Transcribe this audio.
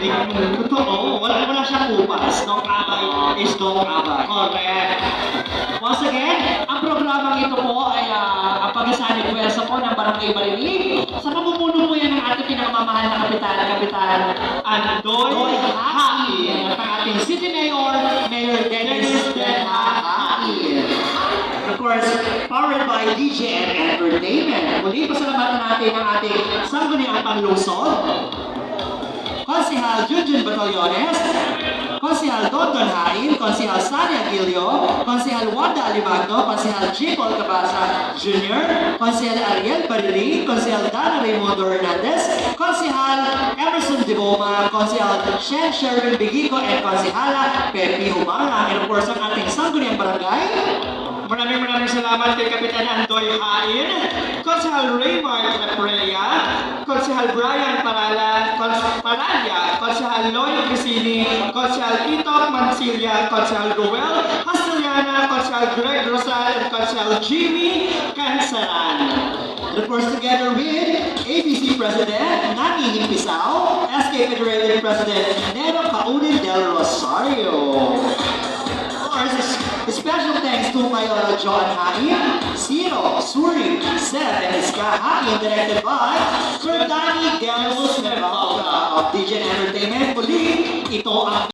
nakikinig. Totoo, wala siyang upas. Dong Abay is Dong Abay. Correct. Once again, ang programang ito po ay ang pag-asalig pwersa po ng Barangay Barinig. Sa pamumuno po yan ng ating pinakamamahal na Kapitan Andoy Hain. At ang ating City Mayor, Mayor Dennis Hain. Of course, powered by DJ and Entertainment. Muli, pasalamatan natin ang ating sangguniang panlusod. Konsehal Junjun Batallones, Konsehal Dondon Hain, Konsehal Sani Aguilio, Konsehal Wanda Alimagno, Konsehal J. Paul Cabasa Jr., Konsehal Ariel Barili, Konsehal Dana Raimundo Hernandez, Konsehal Emerson Diboma, Konsehal Shen Sherwin Bigico, and Konsehala Pepe Humara. And of course, ang ating sangguniang barangay. Maraming salamat kay Kapitan Andoy Hain, Konsehal Raymart Naprea, Konsehal Brian Paralya, Konsehal Lloyd Crisini, Konsehal Itok Mansilla, Konsehal Ruel Castellana, Konsehal Greg Rosal, and Konsehal Jimmy Cansaran. And of course, together with ABC President Nani Himpisao, SK Federated President Nero Kaunin del Rosario. Special thanks to Mayor John Hain, Ciro, Suri, Seth, and Iska Hain, directed by Sir Danny Delmus Mervalda of DJ Entertainment. Muli, ito ang